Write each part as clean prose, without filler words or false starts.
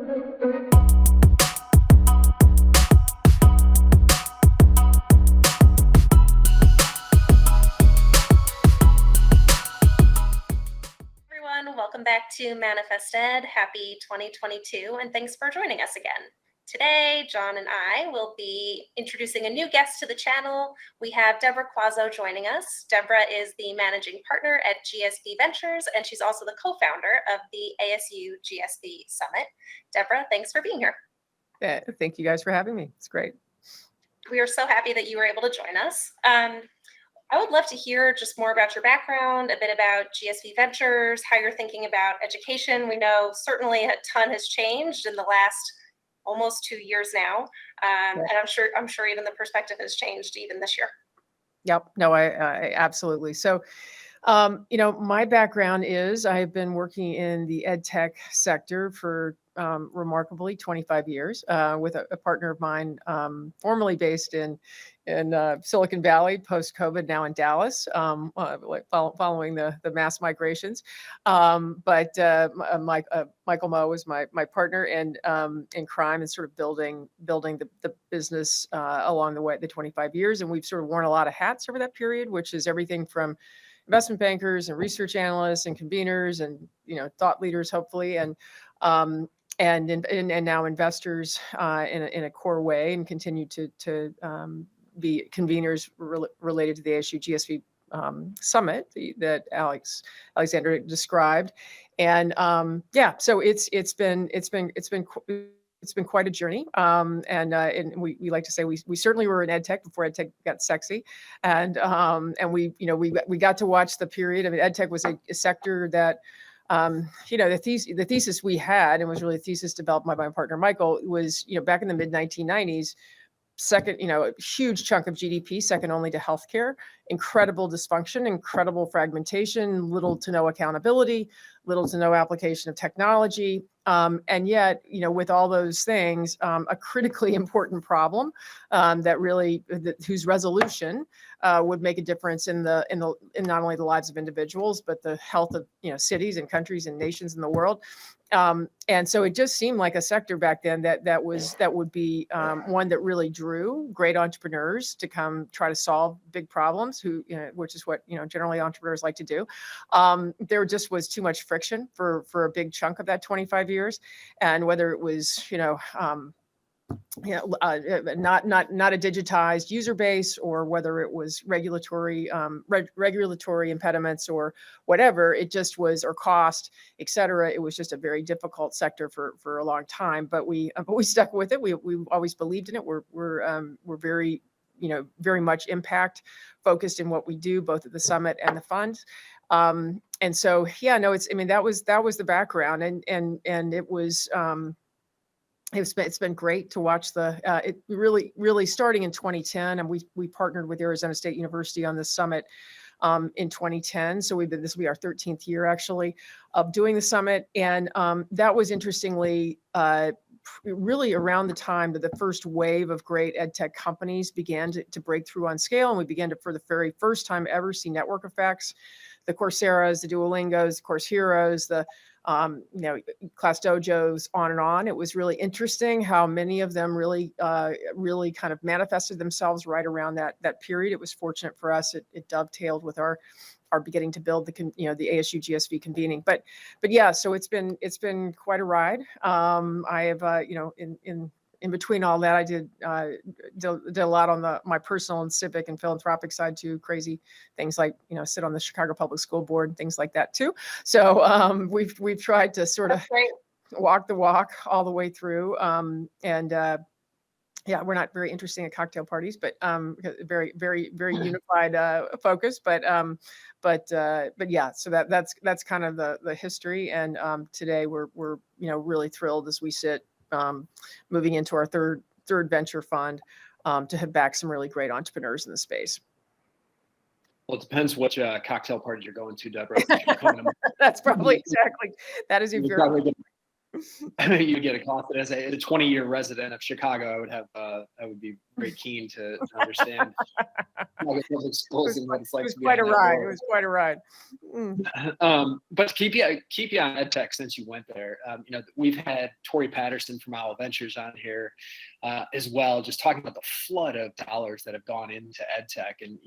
Everyone, welcome back to ManifestED. Happy 2022, and thanks for joining us again. Today, John and I will be introducing a new guest to the channel. We have Deborah Quazzo joining us. Deborah is the managing partner at GSV Ventures, and she's also the co-founder of the ASU+GSV Summit. Deborah, thanks for being here. Yeah, thank you guys for having me. It's great. We are so happy that you were able to join us. I would love to hear just more about your background, a bit about GSV Ventures, how you're thinking about education. We know certainly a ton has changed in the last almost 2 years now, and I'm sure even the perspective has changed even this year. Yep. No, I absolutely. So, my background is I've been working in the EdTech sector for remarkably 25 years with a partner of mine, formerly based in Silicon Valley, post-COVID, now in Dallas, following the mass migrations. But Michael Moe was my partner in crime and sort of building the business along the way, the 25 years. And we've sort of worn a lot of hats over that period, which is everything from investment bankers and research analysts and conveners and thought leaders, hopefully, and now investors in a core way, and continue to be conveners related to the ASU+GSV Summit that Alexander described. And so it's been quite a journey. And we like to say we certainly were in EdTech before EdTech got sexy. And we got to watch the period. I mean, EdTech was a sector that, the thesis we had, and was really a thesis developed by my partner, Michael, was, back in the mid 1990s, second, a huge chunk of GDP, second only to healthcare, incredible dysfunction, incredible fragmentation, little to no accountability, little to no application of technology. And yet, with all those things, a critically important problem whose resolution would make a difference in not only the lives of individuals, but the health of cities and countries and nations in the world. And so it just seemed like a sector back then that would be one that really drew great entrepreneurs to come try to solve big problems, which is what generally entrepreneurs like to do. There just was too much friction for a big chunk of that 25 years, and whether it was not a digitized user base, or whether it was regulatory impediments or whatever, it just was, or cost, et cetera. It was just a very difficult sector for a long time, but we stuck with it. We always believed in it. We're very, very much impact focused in what we do, both at the summit and the fund. And so, that was the background, and it was, it's been great to watch it really starting in 2010, and we partnered with Arizona State University on this summit in 2010. So this will be our 13th year actually of doing the summit, and that was interestingly really around the time that the first wave of great EdTech companies began to break through on scale, and we began to, for the very first time ever, see network effects. The Coursera's, the Duolingos, the Course Heroes, the class dojos, on and on. It was really interesting how many of them really kind of manifested themselves right around that period. It was fortunate for us. It dovetailed with our beginning to build the ASU+GSV convening. But yeah, so it's been quite a ride. I have in between all that, I did a lot on my personal and civic and philanthropic side too. Crazy things like sit on the Chicago Public School Board and things like that too. So we've tried to sort of walk the walk all the way through. We're not very interesting at cocktail parties, but very, very, very unified focus. But yeah, so that's kind of the history. And today we're really thrilled as we sit moving into our third venture fund to have back some really great entrepreneurs in the space. Well, it depends which cocktail party you're going to, Deborah. That's probably exactly. That is a very You get accosted as a 20-year resident of Chicago. I would be very keen to understand Chicago public schools and what it's It like was to be quite a on that ride. It board. was quite a ride. Mm. But to keep you on EdTech since you went there, we've had Tori Patterson from ASU Ventures on here as well, just talking about the flood of dollars that have gone into EdTech, and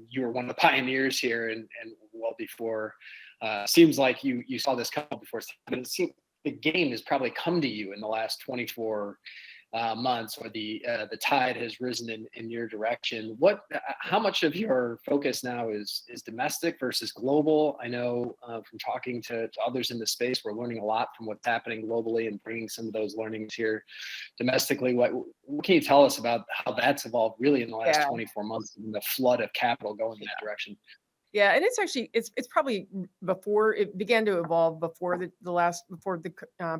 you were one of the pioneers here, and well before. Seems like you saw this come before, but it seems the game has probably come to you in the last 24 months, or the tide has risen in your direction. How much of your focus now is domestic versus global? I know from talking to others in the space, we're learning a lot from what's happening globally and bringing some of those learnings here domestically. What can you tell us about how that's evolved really in the last 24 months and the flood of capital going in that direction? Yeah, and it's actually it's probably before it began to evolve before the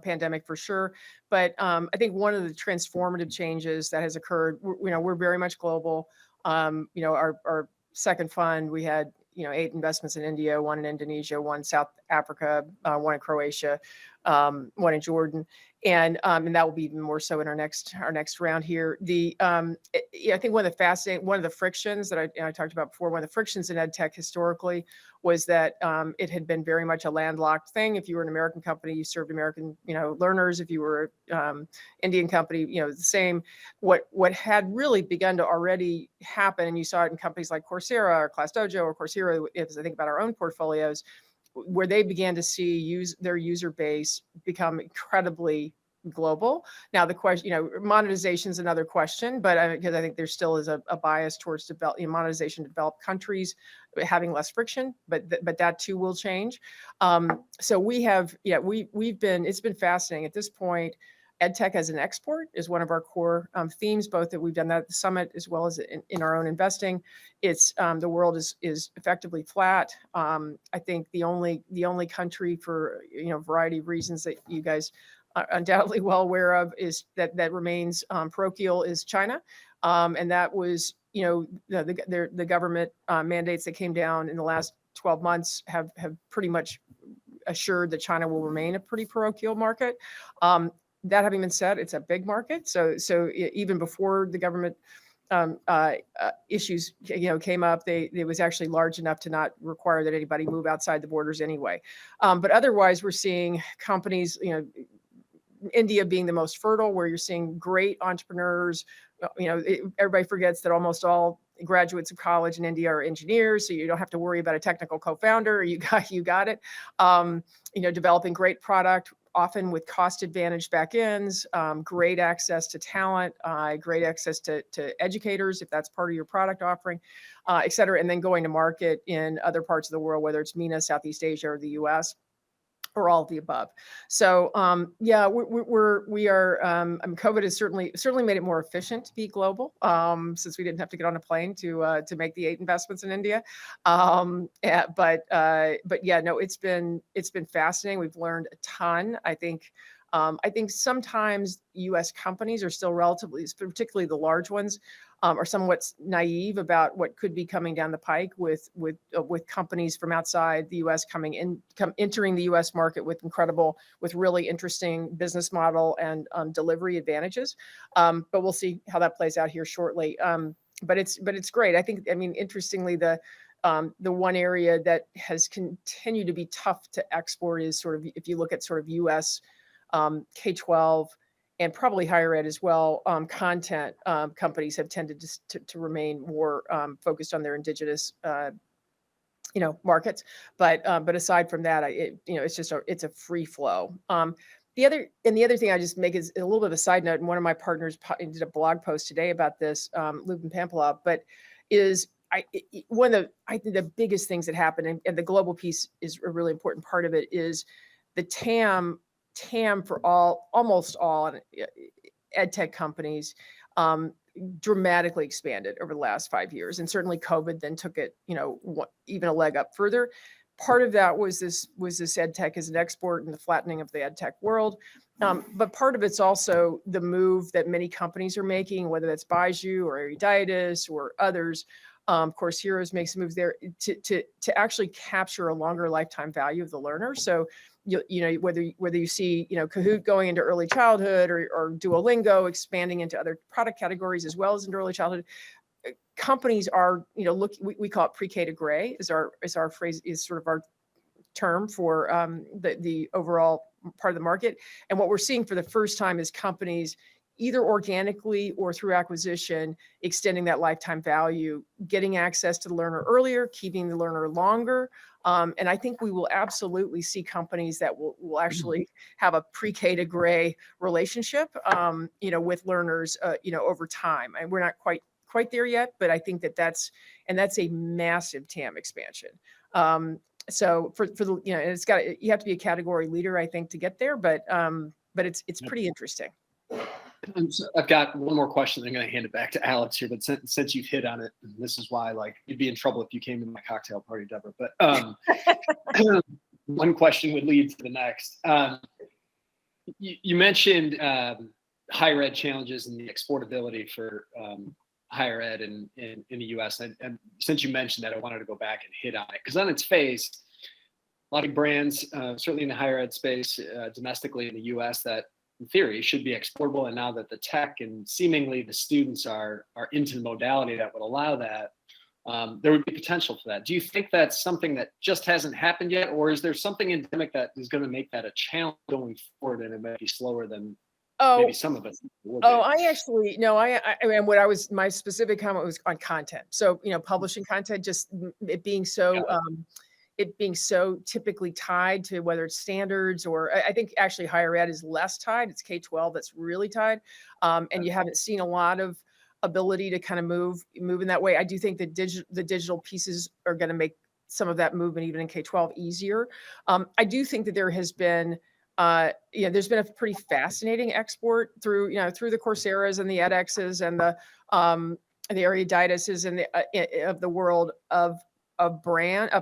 pandemic for sure. But I think one of the transformative changes that has occurred, we're very much global. Our second fund, we had 8 investments in India, 1 in Indonesia, 1 in South Africa, 1 in Croatia, 1 in Jordan, and that will be even more so in our next round here. I think one of the frictions that I talked about before, one of the frictions in EdTech historically was that it had been very much a landlocked thing. If you were an American company, you served American learners. If you were Indian company, the same. What had really begun to already happen, and you saw it in companies like Coursera or ClassDojo or Coursera, as I think about our own portfolios, where they began to see their user base become incredibly global. Now the question, monetization is another question, but because I think there still is a bias towards monetization to developed countries having less friction, but that too will change. So it's been fascinating at this point. EdTech as an export is one of our core themes, both that we've done that at the summit as well as in our own investing. It's the world is effectively flat. I think the only country, for a variety of reasons that you guys are undoubtedly well aware of, is that remains parochial, is China, and that was the government mandates that came down in the last 12 months have pretty much assured that China will remain a pretty parochial market. That having been said, it's a big market. So even before the government issues came up, it was actually large enough to not require that anybody move outside the borders anyway. But otherwise, we're seeing companies, India being the most fertile, where you're seeing great entrepreneurs. Everybody forgets that almost all graduates of college in India are engineers, so you don't have to worry about a technical co-founder. You got it. Developing great product, often with cost advantage back ends, great access to talent, great access to educators, if that's part of your product offering, et cetera, and then going to market in other parts of the world, whether it's MENA, Southeast Asia, or the US, or all of the above. So we are. COVID has certainly made it more efficient to be global, since we didn't have to get on a plane to make the 8 investments in India. But yeah, no, it's been fascinating. We've learned a ton. I think sometimes U.S. companies are still relatively, particularly the large ones, are somewhat naive about what could be coming down the pike with companies from outside the U.S. entering the U.S. market with really interesting business model and delivery advantages. But we'll see how that plays out here shortly. But it's great. Interestingly, the one area that has continued to be tough to export is sort of, if you look at sort of U.S. K-12 and probably higher ed as well, content companies have tended to remain more focused on their indigenous markets. But aside from that, it's a free flow. The other thing I just make is a little bit of a side note, and one of my partners did a blog post today about this, Lubin Pampalov, but is I think the biggest things that happen, and the global piece is a really important part of it, is the TAM for almost all EdTech companies dramatically expanded over the last 5 years, and certainly COVID then took it even a leg up further. Part of that was this EdTech as an export and the flattening of the EdTech world, but part of it's also the move that many companies are making, whether that's Baiju or Eruditus or others. Course Heroes makes moves there to actually capture a longer lifetime value of the learner. So you know, whether you see, you know, Kahoot going into early childhood or Duolingo expanding into other product categories as well as into early childhood, companies are, you know, we call it pre-K to gray is our phrase, is sort of our term for the overall part of the market. And what we're seeing for the first time is companies either organically or through acquisition, extending that lifetime value, getting access to the learner earlier, keeping the learner longer. And I think we will absolutely see companies that will actually have a pre-K to gray relationship, you know, with learners, you know, over time. And we're not quite there yet, but I think that's a massive TAM expansion. So for the, you know, you have to be a category leader, I think, to get there, but it's pretty interesting. So I've got one more question. I'm going to hand it back to Alex here, but since you've hit on it, this is why, like, you'd be in trouble if you came to my cocktail party, Deborah. But one question would lead to the next. You mentioned higher ed challenges and the exportability for higher ed in the U.S. And since you mentioned that, I wanted to go back and hit on it, because on its face, a lot of brands, certainly in the higher ed space, domestically in the U.S., that in theory should be exportable. And now that the tech and seemingly the students are into the modality that would allow that, there would be potential for that. Do you think that's something that just hasn't happened yet, or is there something endemic that is going to make that a challenge going forward, and it might be slower than maybe some of us would be? I actually, no, I mean, my specific comment was on content. So, you know, publishing content, just it being so, typically tied to whether it's standards or I think actually higher ed is less tied. It's K-12 that's really tied. And you haven't seen a lot of ability to kind of move in that way. I do think the digital pieces are going to make some of that movement even in K-12 easier. I do think that there has been, you know, there's been a pretty fascinating export through the Coursera's and the edX's and the Eruditus's and of the world of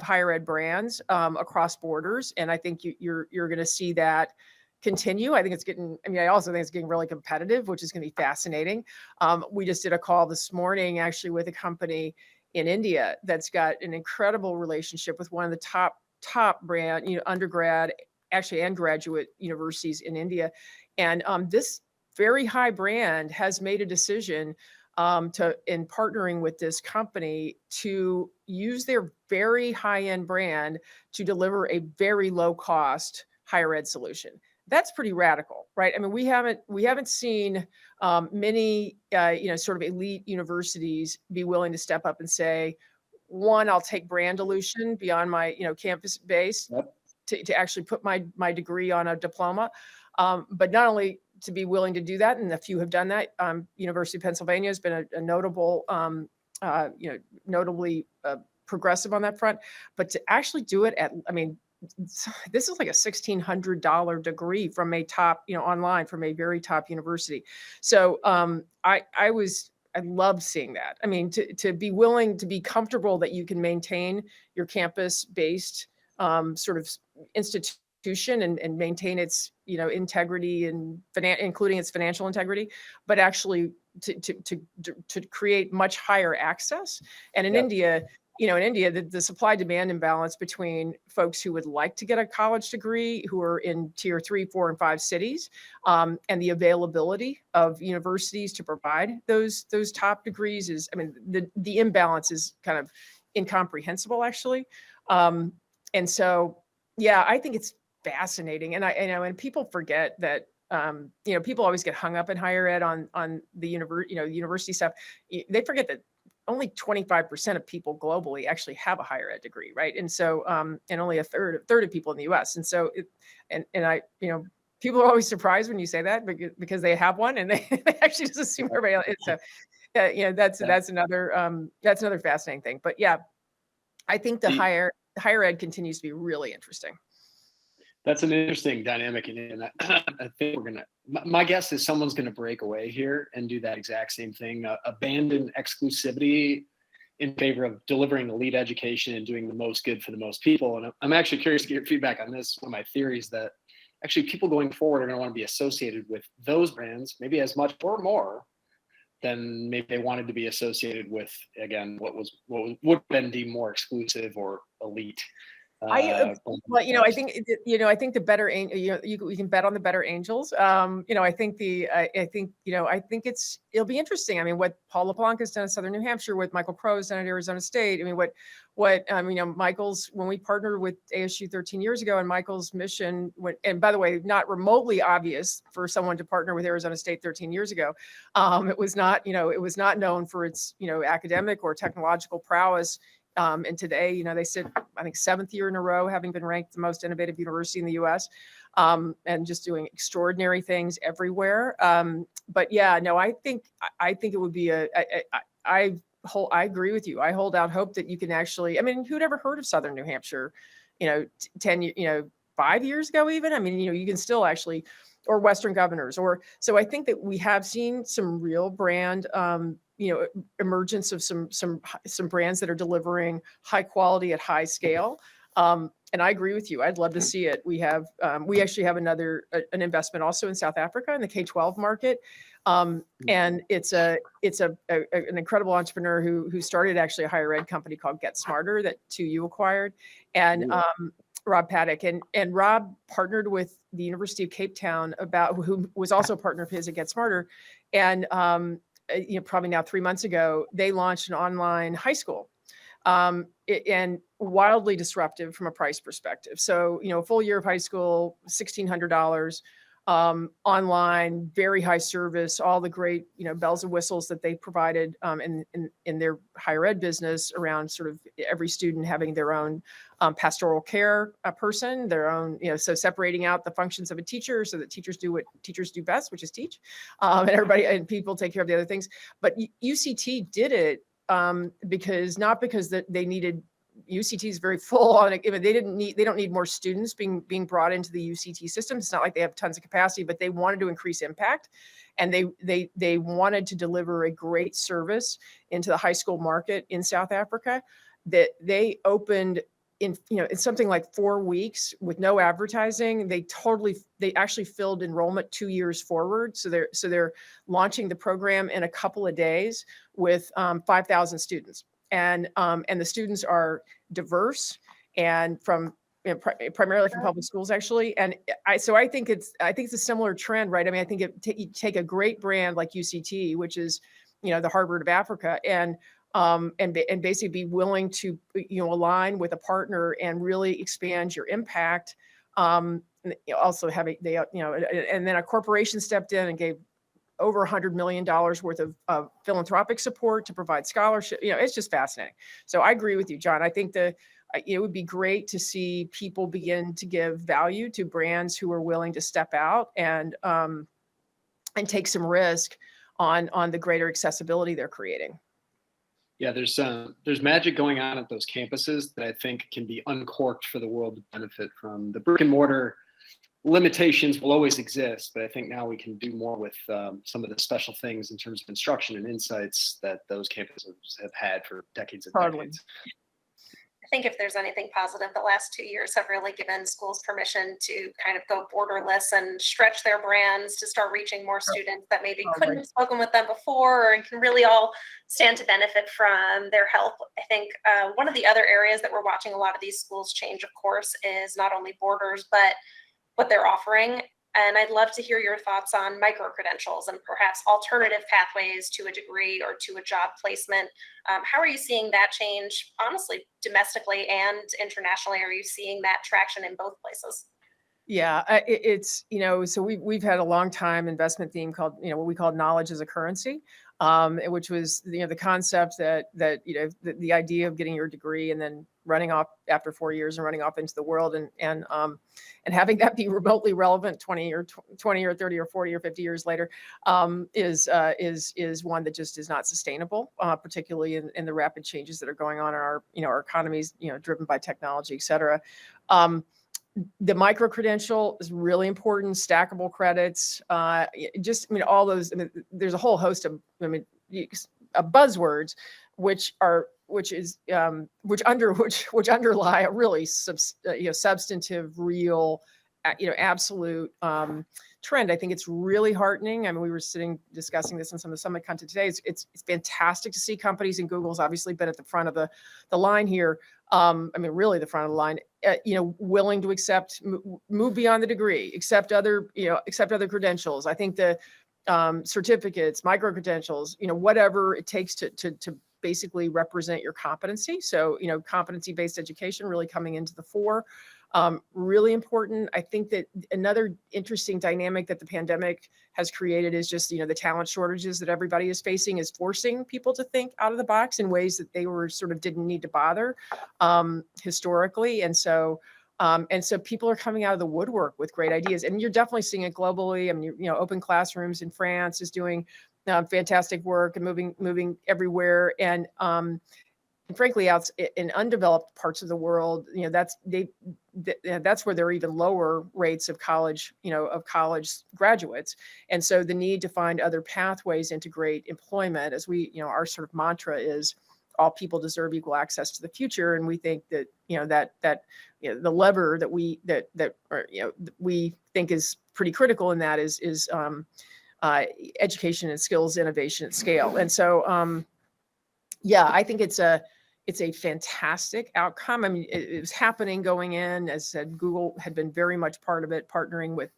higher ed brands across borders. And I think you're going to see that continue. I think it's getting, I mean, I also think it's getting really competitive, which is going to be fascinating. We just did a call this morning actually with a company in India that's got an incredible relationship with one of the top brand, you know, undergrad actually and graduate universities in India. And this very high brand has made a decision in partnering with this company to use their very high-end brand to deliver a very low-cost higher ed solution. That's pretty radical, right? I mean, we haven't seen many you know, sort of elite universities be willing to step up and say, one, I'll take brand dilution beyond my, you know, campus base. Yep. To actually put my degree on a diploma, but not only to be willing to do that, and a few have done that. University of Pennsylvania has been a notable, you know, notably progressive on that front, but to actually do it at, I mean, this is like a $1,600 degree from a top, you know, online from a very top university. So I love seeing that. I mean, to be willing to be comfortable that you can maintain your campus-based sort of institution and maintain its, you know, integrity and including its financial integrity, but actually to create much higher access. And in India, you know, the supply demand imbalance between folks who would like to get a college degree, who are in tier 3, 4, and 5 cities, and the availability of universities to provide those top degrees is, I mean, the imbalance is kind of incomprehensible, actually. And so, yeah, I think it's fascinating. And I know, and people forget that, you know, people always get hung up in higher ed on the university stuff. They forget that only 25% of people globally actually have a higher ed degree, right? And so, and only a third of people in the U.S. And so, and I, you know, people are always surprised when you say that because they have one and they actually just assume everybody else. So, you know, that's another fascinating thing. But yeah, I think the higher ed continues to be really interesting. That's an interesting dynamic, and I think my guess is someone's going to break away here and do that exact same thing, abandon exclusivity in favor of delivering elite education and doing the most good for the most people. And I'm actually curious to get your feedback on this. One of my theories that actually people going forward are going to want to be associated with those brands, maybe as much or more than maybe they wanted to be associated with, again, what would have been deemed more exclusive or elite Well, I think, I think the better, you can bet on the better angels. I think it'll be interesting. I mean, what Paul LeBlanc has done in Southern New Hampshire, what Michael Crow has done at Arizona State. I mean, Michael's, when we partnered with ASU 13 years ago, and Michael's mission, and by the way, not remotely obvious for someone to partner with Arizona State 13 years ago. It was not known for its, academic or technological prowess. And today, they sit, I think, 7th year in a row, having been ranked the most innovative university in the U.S. And just doing extraordinary things everywhere. But yeah, no, I think it would be I agree with you. I hold out hope that you can actually, I mean, who'd ever heard of Southern New Hampshire, 5 years ago even? I mean, you can still actually, or Western Governors, so I think that we have seen some real brand, emergence of some brands that are delivering high quality at high scale. And I agree with you. I'd love to see it. We actually have an investment also in South Africa in the K-12 market. And it's an incredible entrepreneur who started actually a higher ed company called Get Smarter that 2U acquired. And Rob Paddock, and Rob partnered with the University of Cape Town, who was also a partner of his at Get Smarter. And probably now 3 months ago, they launched an online high school, and wildly disruptive from a price perspective. So, a full year of high school, $1,600, online, very high service, all the great, bells and whistles that they provided in their higher ed business around sort of every student having their own pastoral care person, their own, so separating out the functions of a teacher so that teachers do what teachers do best, which is teach, and people take care of the other things. But UCT did it not because that they needed. UCT is very full on it. They don't need more students being brought into the UCT system. It's not like they have tons of capacity, but they wanted to increase impact, and they wanted to deliver a great service into the high school market in South Africa. That they opened in something like 4 weeks with no advertising. They actually filled enrollment 2 years forward. So they're launching the program in a couple of days with 5,000 students. And the students are diverse and from primarily from public schools, actually. And I think it's a similar trend, right? I mean, I think you take a great brand like UCT, which is, the Harvard of Africa, and basically be willing to, align with a partner and really expand your impact. Also having and then a corporation stepped in and gave over $100 million worth of philanthropic support to provide scholarship. It's just fascinating. So I agree with you, John. I think it would be great to see people begin to give value to brands who are willing to step out and take some risk on the greater accessibility they're creating. Yeah, there's magic going on at those campuses that I think can be uncorked for the world to benefit from. The brick and mortar limitations will always exist, but I think now we can do more with some of the special things in terms of instruction and insights that those campuses have had for decades and decades. I think if there's anything positive, the last 2 years have really given schools permission to kind of go borderless and stretch their brands to start reaching more students that maybe couldn't have spoken with them before, and can really all stand to benefit from their help. I think one of the other areas that we're watching a lot of these schools change, of course, is not only borders, but what they're offering. And I'd love to hear your thoughts on micro-credentials and perhaps alternative pathways to a degree or to a job placement. How are you seeing that change, honestly, domestically and internationally? Are you seeing that traction in both places? Yeah, it's, so we've had a long time investment theme called, what we call knowledge as a currency, which was, the concept that the idea of getting your degree and then running off after 4 years and running off into the world and having that be remotely relevant 20 or 30 or 40 or 50 years later is one that just is not sustainable, particularly in the rapid changes that are going on in our economies, driven by technology, et cetera. The micro credential is really important. Stackable credits, all those. There's a whole host of buzzwords, which underlie a really substantive, real, absolute trend. I think it's really heartening. I mean, we were discussing this in some of the summit content today. It's fantastic to see companies, and Google's obviously been at the front of the line here, I mean, really the front of the line, willing to accept, move beyond the degree, accept other credentials. I think the certificates, micro credentials, whatever it takes to basically represent your competency. So, competency-based education really coming into the fore. Really important. I think that another interesting dynamic that the pandemic has created is just, the talent shortages that everybody is facing is forcing people to think out of the box in ways that they were sort of didn't need to bother historically. And so people are coming out of the woodwork with great ideas, and you're definitely seeing it globally. I mean, Open Classrooms in France is doing fantastic work and moving everywhere. And frankly, out in undeveloped parts of the world, that's where there are even lower rates of college graduates. And so the need to find other pathways into great employment, as our sort of mantra is, all people deserve equal access to the future. And we think that, the lever that we think is pretty critical in that is education and skills innovation at scale. And so, I think it's a fantastic outcome. I mean, it was happening going in. As I said, Google had been very much part of it, partnering with,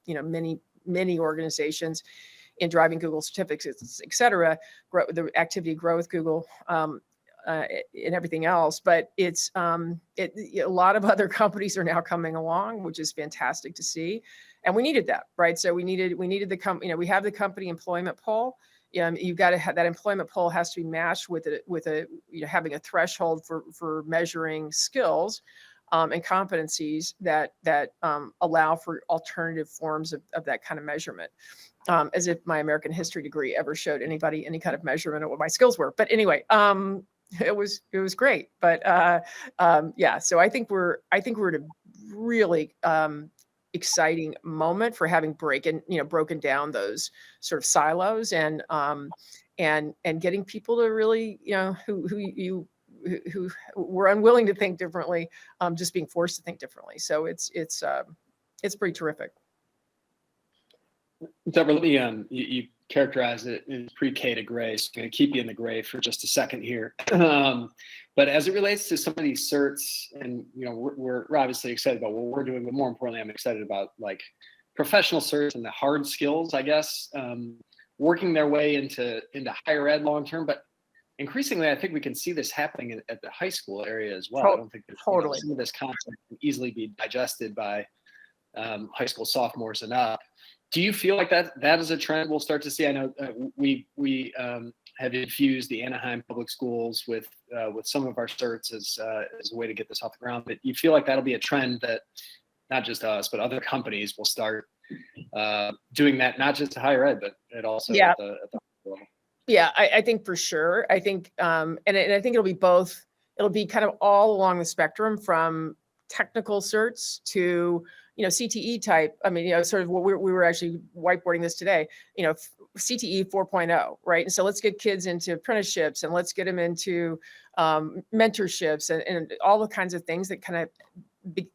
many organizations in driving Google certificates, et cetera, the activity grow with Google, and everything else. But it's a lot of other companies are now coming along, which is fantastic to see. And we needed that, right? So we needed the company, we have the company employment poll. You've got to have that employment poll has to be matched with having a threshold for measuring skills and competencies that allow for alternative forms of that kind of measurement. As if my American history degree ever showed anybody any kind of measurement of what my skills were. But anyway, it was great. But so I think we're at a really exciting moment for having broken down those sort of silos and getting people to really, who were unwilling to think differently, just being forced to think differently. So it's pretty terrific. Deborah, let me, you characterize it as pre-K to gray, so I'm going to keep you in the gray for just a second here. But as it relates to some of these certs, and we're obviously excited about what we're doing, but more importantly, I'm excited about like professional certs and the hard skills, I guess, working their way into higher ed long term. But increasingly, I think we can see this happening at the high school area as well. I don't think that some of this content can easily be digested by high school sophomores and up. Do you feel like that is a trend we'll start to see? I know we have infused the Anaheim public schools with some of our certs as a way to get this off the ground. But you feel like that'll be a trend that not just us, but other companies will start doing that, not just to higher ed, but also at the level. Yeah, I think for sure. I think, and I think it'll be both. It'll be kind of all along the spectrum, from technical certs to CTE type. I mean, sort of what we were actually whiteboarding this today, CTE 4.0, right? And so let's get kids into apprenticeships, and let's get them into mentorships and all the kinds of things that kind of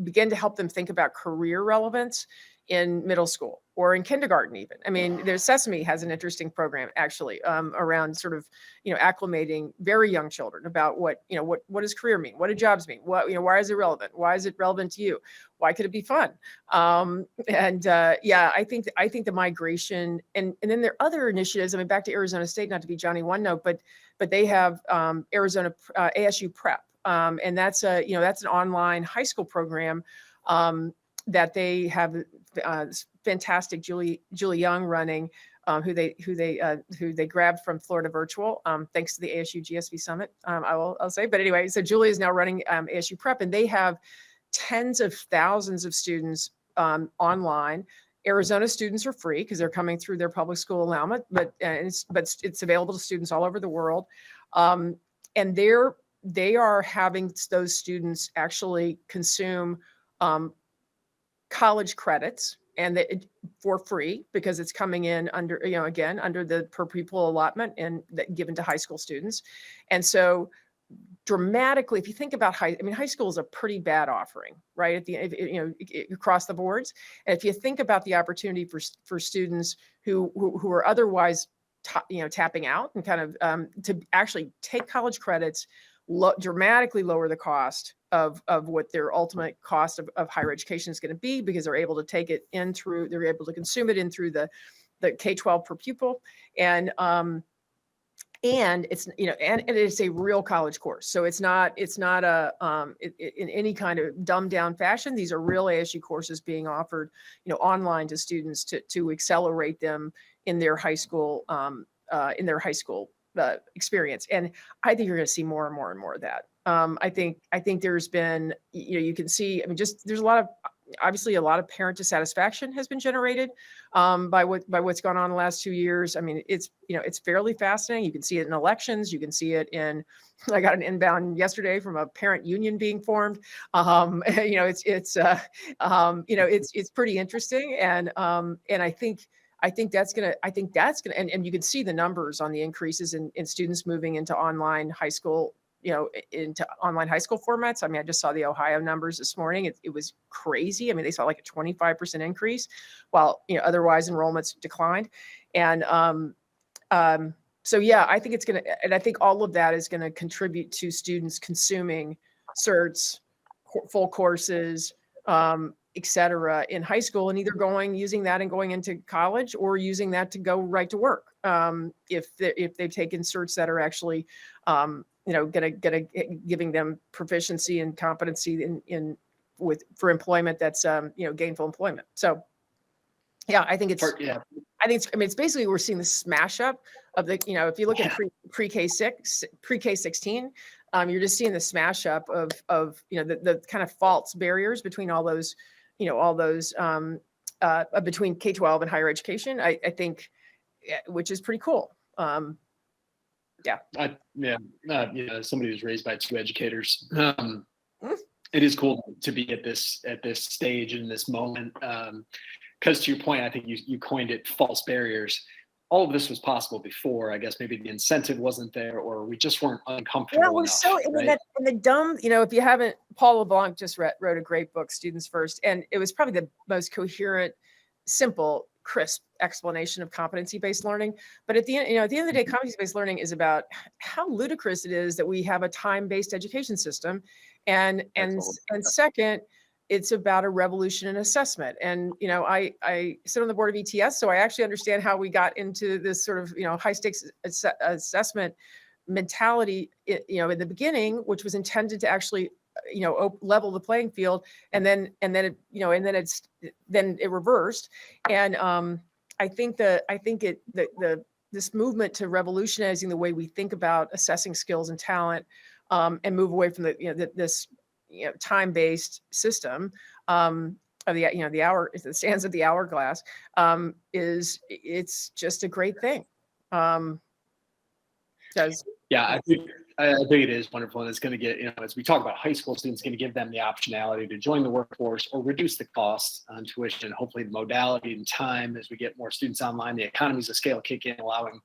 begin to help them think about career relevance in middle school or in kindergarten even. I mean, there's Sesame has an interesting program actually around sort of, acclimating very young children about what does career mean? What do jobs mean? Why is it relevant? Why is it relevant to you? Why could it be fun? I think the migration and then there are other initiatives. I mean, back to Arizona State, not to be Johnny One Note, but they have Arizona ASU Prep. And that's an online high school program that they have fantastic Julie Young running, who they grabbed from Florida Virtual, thanks to the ASU+GSV Summit, I'll say. But anyway, so Julie is now running ASU Prep, and they have tens of thousands of students online. Arizona students are free because they're coming through their public school allowance, but it's available to students all over the world, and they are having those students actually consume college credits, and for free, because it's coming in under the per pupil allotment and given to high school students. And so dramatically, if you think about high school is a pretty bad offering, right? At the across the boards. And if you think about the opportunity for students who are otherwise tapping out and kind of to actually take college credits dramatically lower the cost of what their ultimate cost of higher education is going to be, because they're able to take it in through, they're able to consume it in through the K-12 per pupil. And it's, and it is a real college course. So it's not a, in any kind of dumbed down fashion. These are real ASU courses being offered, online to students to accelerate them in their high school, experience. And I think you're going to see more and more and more of that. I think there's been, you can see, there's obviously a lot of parent dissatisfaction has been generated by what's gone on the last 2 years. It's fairly fascinating. You can see it in elections. You can see it in, I got an inbound yesterday from a parent union being formed. It's pretty interesting. And I think that's gonna, and you can see the numbers on the increases in students moving into online high school, into online high school formats. I just saw the Ohio numbers this morning. It was crazy. They saw like a 25% increase, while, otherwise enrollments declined. And so yeah, I think and I think all of that is gonna contribute to students consuming certs, full courses, et cetera, in high school, and either using that and going into college, or using that to go right to work. If they've taken certs that are actually, giving them proficiency and competency for employment that's, gainful employment. So yeah, I think it's basically, we're seeing the smash up of the, if you look at pre-K 16, you're just seeing the smash up of the kind of false barriers between all those, between K-12 and higher education, I think, which is pretty cool. Somebody who's raised by 2 educators. It is cool to be at this stage in this moment. Because to your point, I think you coined it false barriers. All of this was possible before. I guess maybe the incentive wasn't there, or we just weren't uncomfortable enough. Right? And the dumb, if you haven't, Paul LeBlanc just wrote a great book, Students First, and it was probably the most coherent, simple, crisp explanation of competency-based learning. But at the end of the day, competency-based learning is about how ludicrous it is that we have a time-based education system, and second, it's about a revolution in assessment. And I sit on the board of ETS, so I actually understand how we got into this sort of high stakes assessment mentality. In the beginning, which was intended to actually level the playing field, and then it reversed. And I think this movement to revolutionizing the way we think about assessing skills and talent, and move away from this time-based system of the hour, the sands of the hourglass, it's just a great thing. I think it is wonderful, and it's going to get, as we talk about high school students, going to give them the optionality to join the workforce or reduce the cost on tuition, hopefully the modality and time as we get more students online, the economies of scale kick in, allowing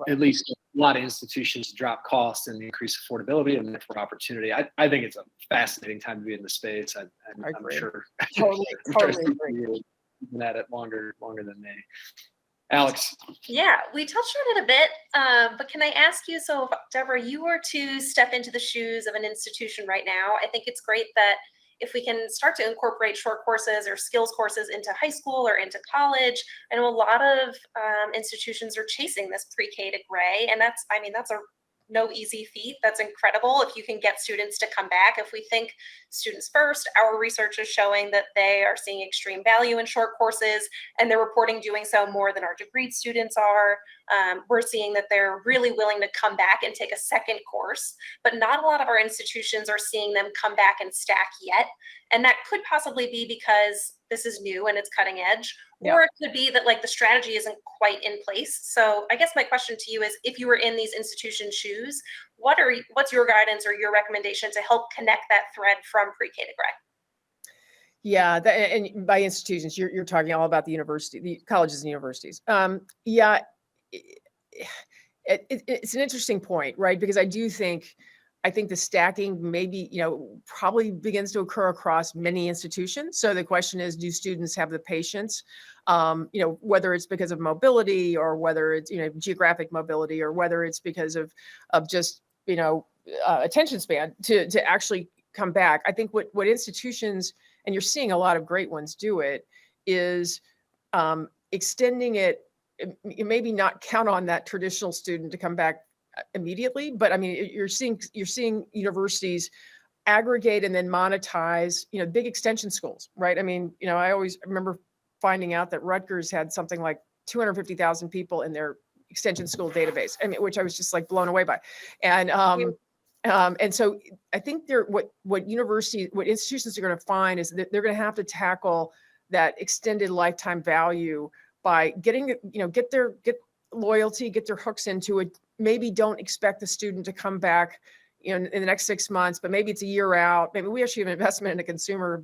at least a lot of institutions to drop costs and increase affordability and therefore opportunity. I think it's a fascinating time to be in the space. I'm sure. Totally agree. Been at it longer than me. Alex. Yeah, we touched on it a bit, but can I ask you, so if, Deborah, you were to step into the shoes of an institution right now, I think it's great that if we can start to incorporate short courses or skills courses into high school or into college. I know a lot of institutions are chasing this pre-K to gray, and that's a no easy feat. That's incredible if you can get students to come back. If we think students first, our research is showing that they are seeing extreme value in short courses, and they're reporting doing so more than our degreed students are. We're seeing that they're really willing to come back and take a second course, but not a lot of our institutions are seeing them come back and stack yet. And that could possibly be because this is new and it's cutting edge, or it could be that the strategy isn't quite in place. So I guess my question to you is, if you were in these institution shoes, what's your guidance or your recommendation to help connect that thread from pre-K to gray? Yeah, and by institutions, you're talking all about the colleges and universities. It's an interesting point, right? Because I think the stacking maybe, probably begins to occur across many institutions. So the question is, do students have the patience, whether it's because of mobility or whether it's, geographic mobility, or whether it's because of just, attention span to actually come back. I think what institutions, and you're seeing a lot of great ones do it, is extending it. You maybe not count on that traditional student to come back immediately, but I mean, you're seeing universities aggregate and then monetize, big extension schools, right? I mean, I always remember finding out that Rutgers had something like 250,000 people in their extension school database, I mean, which I was just like blown away by. And so I think what institutions are going to find is that they're going to have to tackle that extended lifetime value by getting, get loyalty, get their hooks into it. Maybe don't expect the student to come back, in the next 6 months, but maybe it's a year out. Maybe we actually have an investment in a consumer,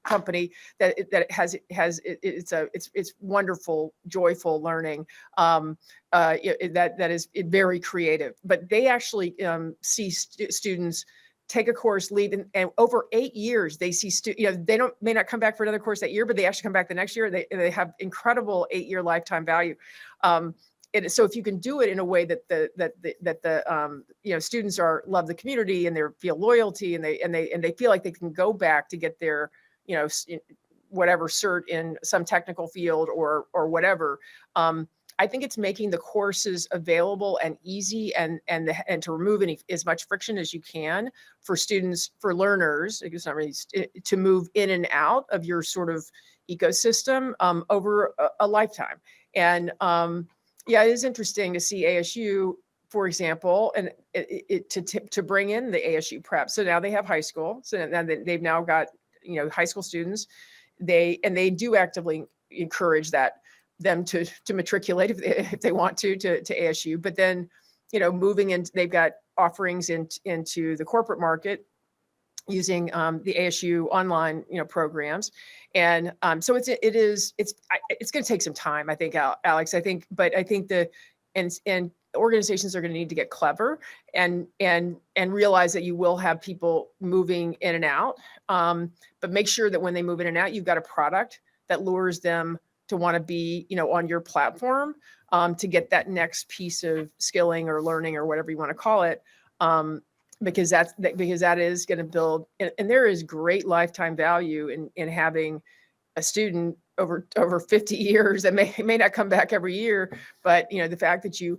company that it's wonderful, joyful learning. That is very creative, but they actually see students take a course, leave, and over 8 years, they see they may not come back for another course that year, but they actually come back the next year. They have incredible 8-year lifetime value. And so if you can do it in a way that the students love the community and they feel loyalty and they feel like they can go back to get their whatever cert in some technical field or whatever. I think it's making the courses available and easy and to remove as much friction as you can for students, for learners, it's not really, to move in and out of your sort of ecosystem over a lifetime. And yeah, it is interesting to see ASU, for example, and to bring in the ASU prep. So now they have high school. So now they've now got high school students. They do actively encourage them to matriculate if they want to ASU. But then moving into, they've got offerings into the corporate market using the ASU online programs. And so it's going to take some time, I think, Alex. I think and organizations are going to need to get clever and realize that you will have people moving in and out. But make sure that when they move in and out, you've got a product that lures them to want to be, on your platform to get that next piece of skilling or learning or whatever you want to call it. Because that is going to build, and there is great lifetime value in having a student over 50 years that may not come back every year, but the fact that you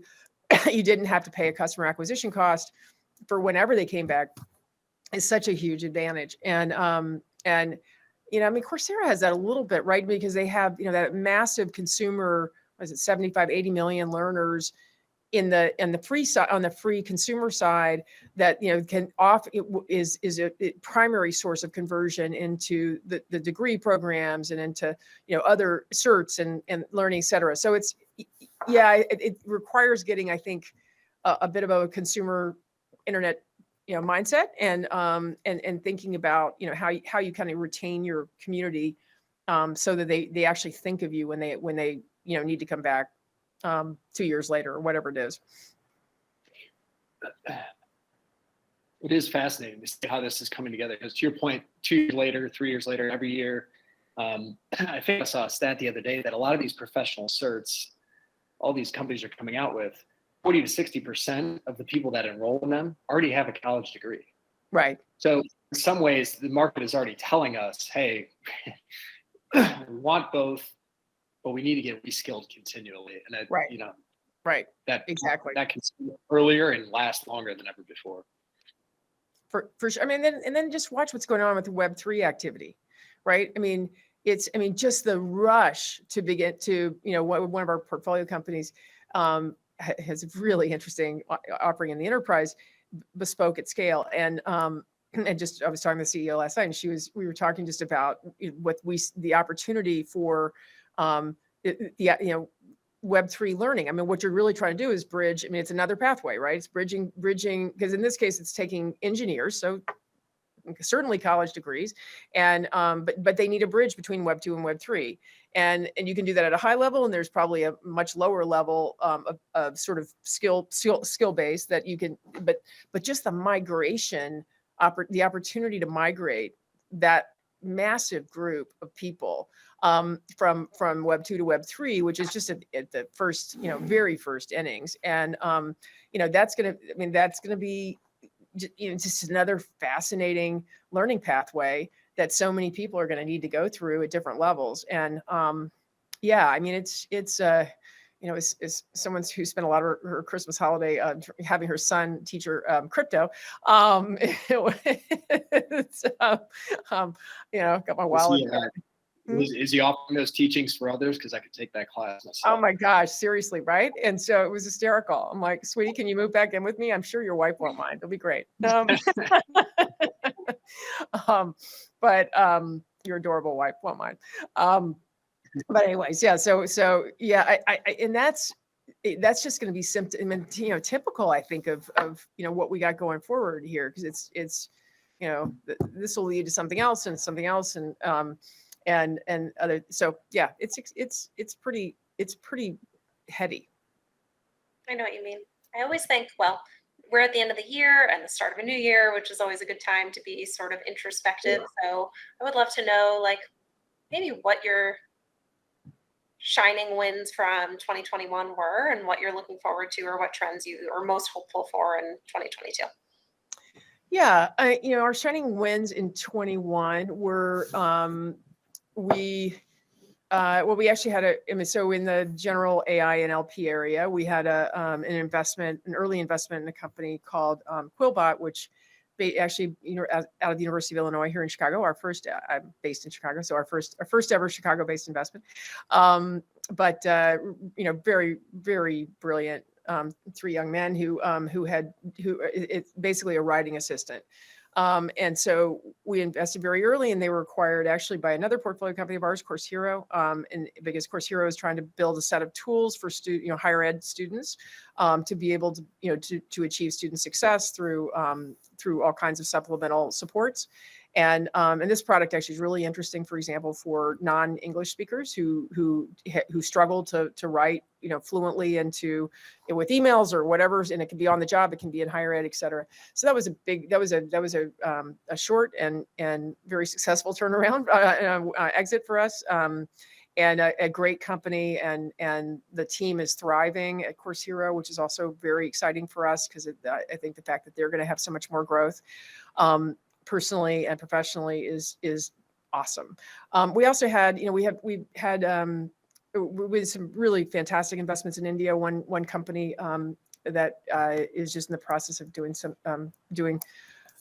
didn't have to pay a customer acquisition cost for whenever they came back is such a huge advantage. And Coursera has that a little bit, right? Because they have that massive consumer, 75, 80 million learners in the free side, on the free consumer side, that can is a primary source of conversion into the degree programs and into other certs and learning, et cetera. So it requires getting, I think, a bit of a consumer internet mindset and thinking about how you kind of retain your community so that they actually think of you when they need to come back 2 years later or whatever it is. It is fascinating to see how this is coming together, because to your point, 2 years later, 3 years later, every year, I think I saw a stat the other day that a lot of these professional certs, all these companies are coming out with, 40 to 60% of the people that enroll in them already have a college degree. Right. So in some ways, the market is already telling us, hey, we want both, but we need to get reskilled continually. And that, right. Right. That exactly. That can start earlier and last longer than ever before. For sure. I mean, then just watch what's going on with the Web3 activity, right? I mean, just the rush to begin to, one of our portfolio companies has a really interesting offering in the enterprise, bespoke at scale. And just, I was talking to the CEO last night, and we were talking just about the opportunity for, Web3 learning. I mean, what you're really trying to do is bridge. I mean, it's another pathway, right? It's bridging, because in this case, it's taking engineers, so certainly college degrees, and but they need a bridge between Web 2 and Web 3, and you can do that at a high level, and there's probably a much lower level of sort of skill base that you can, but just the migration, the opportunity to migrate that massive group of people from Web 2 to Web 3, which is just at the first, very first innings. And, that's going to be, just another fascinating learning pathway that so many people are going to need to go through at different levels. And yeah, I mean, it's as someone who spent a lot of her Christmas holiday having her son teach her crypto, it's, got my wallet. Is he offering those teachings for others? Because I could take that class myself. Oh my gosh, seriously, right? And so it was hysterical. I'm like, sweetie, can you move back in with me? I'm sure your wife won't mind. It'll be great. But your adorable wife won't mind. But anyways, yeah. So yeah, I and that's just going to be typical, I think, of what we got going forward here, because it's this will lead to something else and something else and other. So yeah, it's pretty heady. I know what you mean. I always think, well, we're at the end of the year and the start of a new year, which is always a good time to be sort of introspective. Yeah. So I would love to know, like, maybe what your shining wins from 2021 were and what you're looking forward to, or what trends you are most hopeful for in 2022. Yeah, our shining wins in 21 were we actually had so in the general AI and NLP area, we had an early investment in a company called Quillbot, which actually, out of the University of Illinois here in Chicago, I'm based in Chicago, so our first ever Chicago-based investment. But very, very brilliant 3 young men who it's basically a writing assistant. And so we invested very early, and they were acquired actually by another portfolio company of ours, Course Hero. And because Course Hero is trying to build a set of tools for higher ed students to be able to achieve student success through all kinds of supplemental supports. And this product actually is really interesting, for example, for non-English speakers who struggle to write, fluently into with emails or whatever, and it can be on the job, it can be in higher ed, et cetera. So that was a short and very successful turnaround exit for us. And a great company, and the team is thriving at Course Hero, which is also very exciting for us, because I think the fact that they're going to have so much more growth personally and professionally is awesome. We also had, we had with some really fantastic investments in India. One company that is just in the process of doing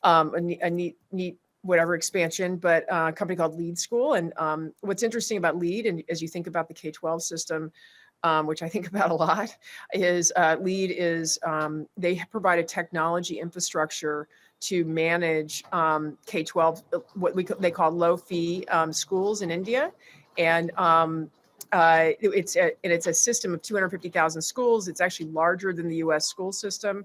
a neat whatever expansion, but a company called Lead School. And what's interesting about Lead, and as you think about the K-12 system, which I think about a lot, is Lead is they provide a technology infrastructure to manage K-12, what they call low-fee schools in India. And it's a system of 250,000 schools. It's actually larger than the U.S. school system,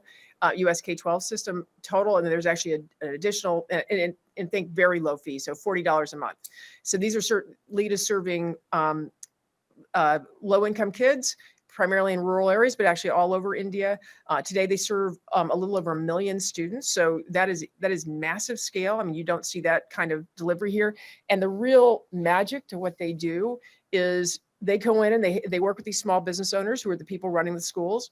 U.S. K-12 system total. And then there's actually an additional, and think very low fee, so $40 a month. So these are Lead is serving low-income kids, primarily in rural areas, but actually all over India. Today, they serve a little over 1 million students. So that is massive scale. I mean, you don't see that kind of delivery here. And the real magic to what they do is they go in and they work with these small business owners who are the people running the schools,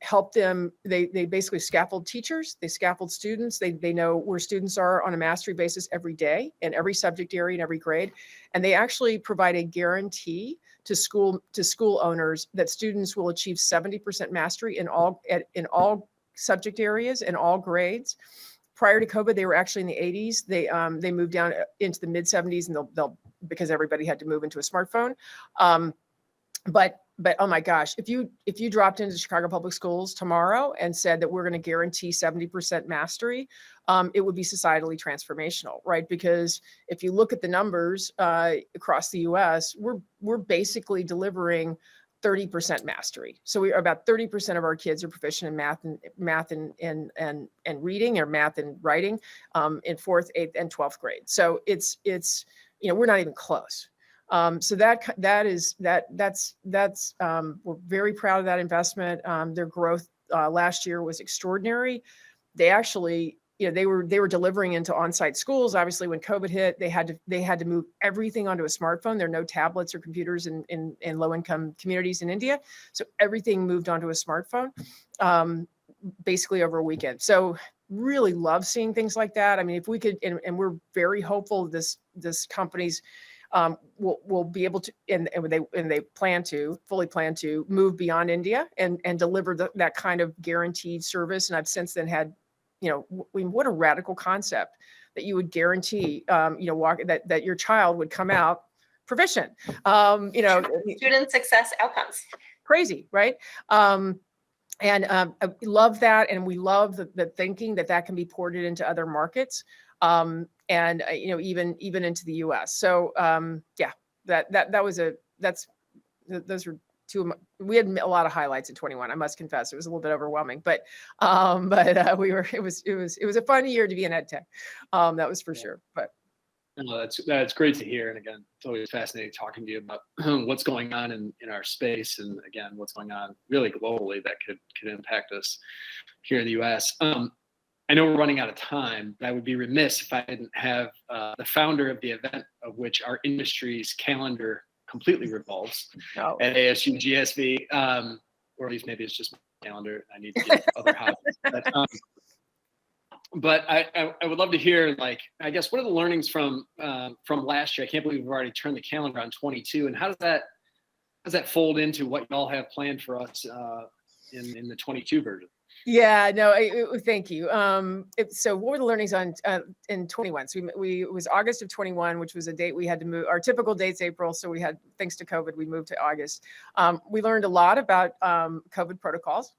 help them. They basically scaffold teachers, they scaffold students. They know where students are on a mastery basis every day in every subject area and every grade. And they actually provide a guarantee to school owners that students will achieve 70% mastery in all subject areas and all grades. Prior to COVID, they were actually in the 80s. They moved down into the mid 70s, and they'll because everybody had to move into a smartphone. But oh my gosh, if you dropped into Chicago Public Schools tomorrow and said that we're going to guarantee 70% mastery, it would be societally transformational, right? Because if you look at the numbers across the U.S., we're basically delivering 30% mastery. So we are about 30% of our kids are proficient in math and reading, or math and writing in 4th, 8th, and 12th grade. So it's we're not even close. So that's we're very proud of that investment. Their growth last year was extraordinary. They actually, they were delivering into on-site schools. Obviously, when COVID hit, they had to move everything onto a smartphone. There are no tablets or computers in low-income communities in India, so everything moved onto a smartphone, basically over a weekend. So really love seeing things like that. I mean, if we could, and we're very hopeful this companies will be able to, and they fully plan to move beyond India and deliver that kind of guaranteed service. And I've since then had, what a radical concept that you would guarantee, that your child would come out proficient. Student success outcomes. Crazy, right? I love that, and we love the thinking that can be ported into other markets, and even into the U.S. So those were two of my, we had a lot of highlights in 21. I must confess, it was a little bit overwhelming, but it was a fun year to be in EdTech. That was for sure. But no, that's great to hear. And again, it's always fascinating talking to you about what's going on in our space, and again, what's going on really globally that could impact us here in the US. I know we're running out of time, but I would be remiss if I didn't have the founder of the event of which our industry's calendar completely revolves at ASU+GSV, or at least maybe it's just my calendar. I need to get other hobbies. But I would love to hear, like, I guess, what are the learnings from last year? I can't believe we've already turned the calendar on 22, and how does that fold into what y'all have planned for us in the 22 version? Yeah, no, thank you. So what were the learnings in 21? So it was August of 21, which was a date we had to move. Our typical date's April, so we had, thanks to COVID, we moved to August. We learned a lot about COVID protocols.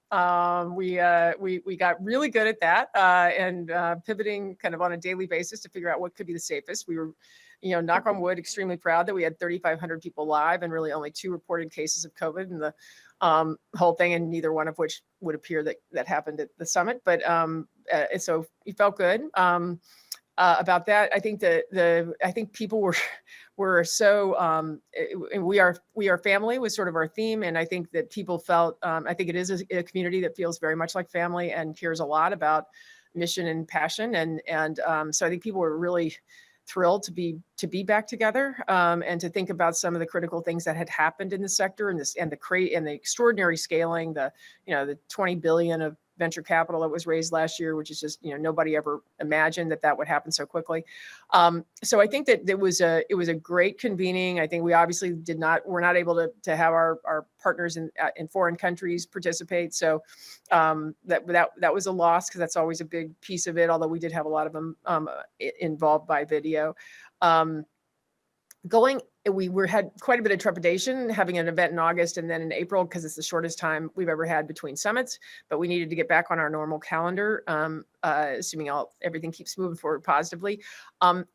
We got really good at that, and pivoting kind of on a daily basis to figure out what could be the safest. We were, knock on wood, extremely proud that we had 3,500 people live and really only 2 reported cases of COVID in the whole thing, and neither one of which would appear that happened at the summit. But so we felt good about that. I think I think people were so we are family was sort of our theme, and I think that people felt I think it is a community that feels very much like family and cares a lot about mission and passion, and so I think people were really thrilled to be back together, and to think about some of the critical things that had happened in the sector, and the extraordinary scaling, the 20 billion of venture capital that was raised last year, which is just, nobody ever imagined that would happen so quickly. So I think that it was a great convening. I think we obviously we're not able to have our partners in foreign countries participate. So that was a loss, because that's always a big piece of it, although we did have a lot of them involved by video. We had quite a bit of trepidation having an event in August and then in April, because it's the shortest time we've ever had between summits, but we needed to get back on our normal calendar, assuming everything keeps moving forward positively.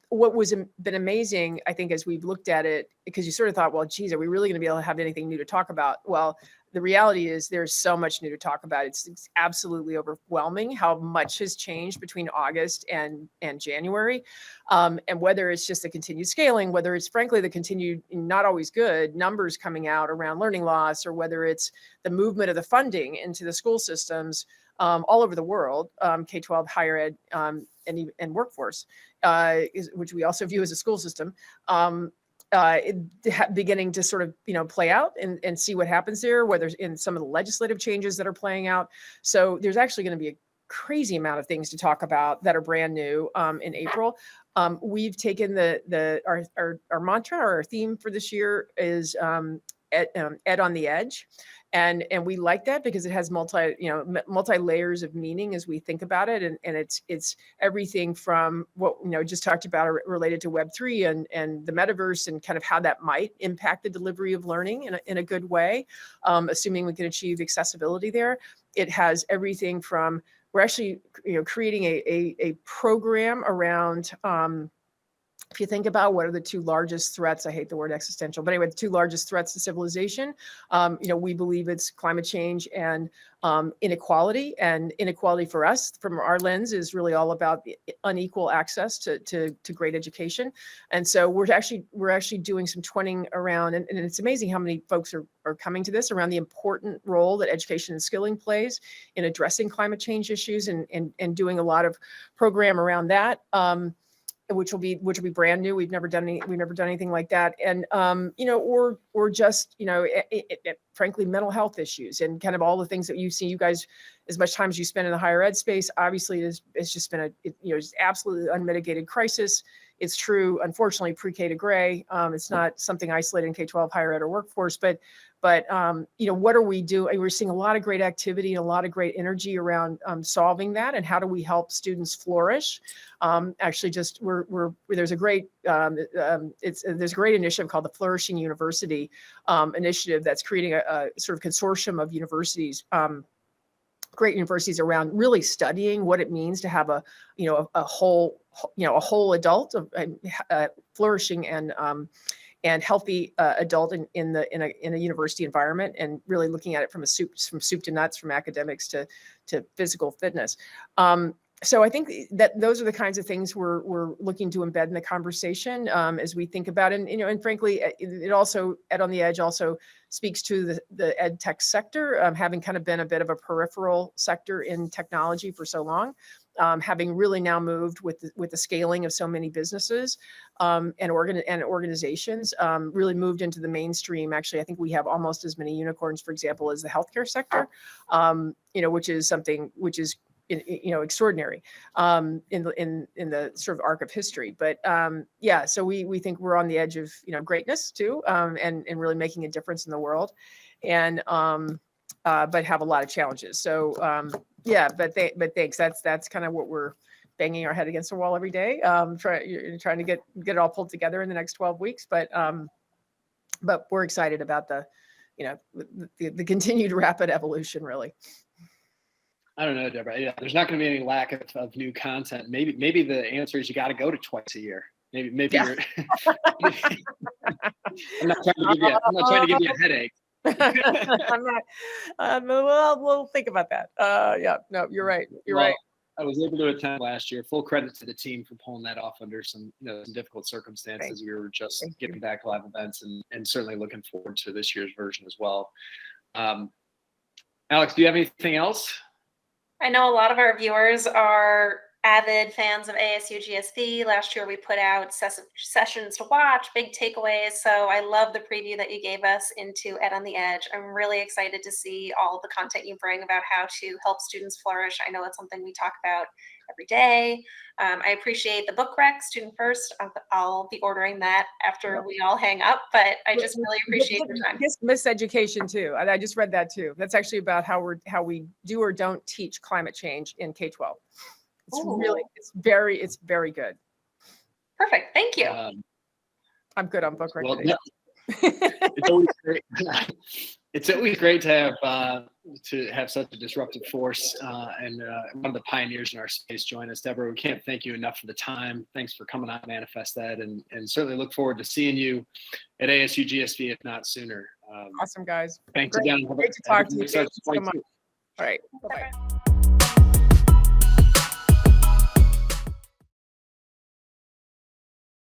What was been amazing, I think, as we've looked at it, because you sort of thought, well, geez, are we really going to be able to have anything new to talk about? Well, the reality is there's so much new to talk about. It's absolutely overwhelming how much has changed between August and January. And whether it's just the continued scaling, whether it's frankly the continued, not always good numbers coming out around learning loss, or whether it's the movement of the funding into the school systems all over the world, K-12, higher ed, and workforce, which we also view as a school system, beginning to sort of, play out and see what happens there, whether in some of the legislative changes that are playing out. So there's actually going to be a crazy amount of things to talk about that are brand new in April. We've taken our mantra, or our theme for this year is Ed on the Edge. And we like that because it has multi layers of meaning as we think about it. And it's everything from what, just talked about related to Web3 and the metaverse, and kind of how that might impact the delivery of learning in a good way, assuming we can achieve accessibility there. It has everything from, we're actually creating a program around, if you think about what are the 2 largest threats, I hate the word existential, but anyway, the 2 largest threats to civilization, we believe it's climate change and inequality. And inequality for us, from our lens, is really all about unequal access to great education. And so we're actually doing some twinning around, and it's amazing how many folks are coming to this around the important role that education and skilling plays in addressing climate change issues, and doing a lot of program around that. which will be brand new. We've never done anything like that. And, or just, frankly, mental health issues and kind of all the things that you see. You guys, as much time as you spend in the higher ed space, obviously it's just been it's absolutely unmitigated crisis. It's true, unfortunately, pre-K to gray. It's not something isolated in K-12 higher ed or workforce, but what are we doing? We're seeing a lot of great activity and a lot of great energy around solving that. And how do we help students flourish? Actually, there's a great there's a great initiative called the Flourishing University initiative that's creating a sort of consortium of universities. Great universities around really studying what it means to have a whole adult, flourishing and healthy adult in a university environment, and really looking at it from soup to nuts, from academics to physical fitness. So I think that those are the kinds of things we're looking to embed in the conversation as we think about it. And frankly, it also, Ed on the Edge also speaks to the ed tech sector, having kind of been a bit of a peripheral sector in technology for so long, having really now moved with the scaling of so many businesses and organizations, really moved into the mainstream. Actually, I think we have almost as many unicorns, for example, as the healthcare sector, which is something which is extraordinary in the sort of arc of history. But so we think we're on the edge of greatness too, and really making a difference in the world, and but have a lot of challenges. So but thanks. That's kind of what we're banging our head against the wall every day, trying to get it all pulled together in the next 12 weeks. But we're excited about the continued rapid evolution, really. I don't know, Deborah. Yeah, there's not going to be any lack of new content. Maybe the answer is you got to go to twece a year. Maybe Yeah. I'm not trying to give you a headache. I'm not. We'll think about that. No, you're right. You're right. I was able to attend last year. Full credit to the team for pulling that off under some difficult circumstances. We were just getting back live events, and certainly looking forward to this year's version as well. Alex, do you have anything else? I know a lot of our viewers are avid fans of ASU+GSV. Last year we put out sessions to watch, big takeaways. So I love the preview that you gave us into Ed on the Edge. I'm really excited to see all the content you bring about how to help students flourish. I know it's something we talk about every day. I appreciate the book rec, Student First. I'll be ordering that after we all hang up, but I just really appreciate your time. Miseducation too. I just read that too. That's actually about how we do or don't teach climate change in K-12. It's very good. Perfect. Thank you. I'm good on book rec. It's always great. It's always great to have such a disruptive force and one of the pioneers in our space join us. Deborah, we can't thank you enough for the time. Thanks for coming on ManifestED, and certainly look forward to seeing you at ASU+GSV, if not sooner. Awesome, guys. Thanks again. Great to talk to you. Thank you so much. All right. Bye-bye.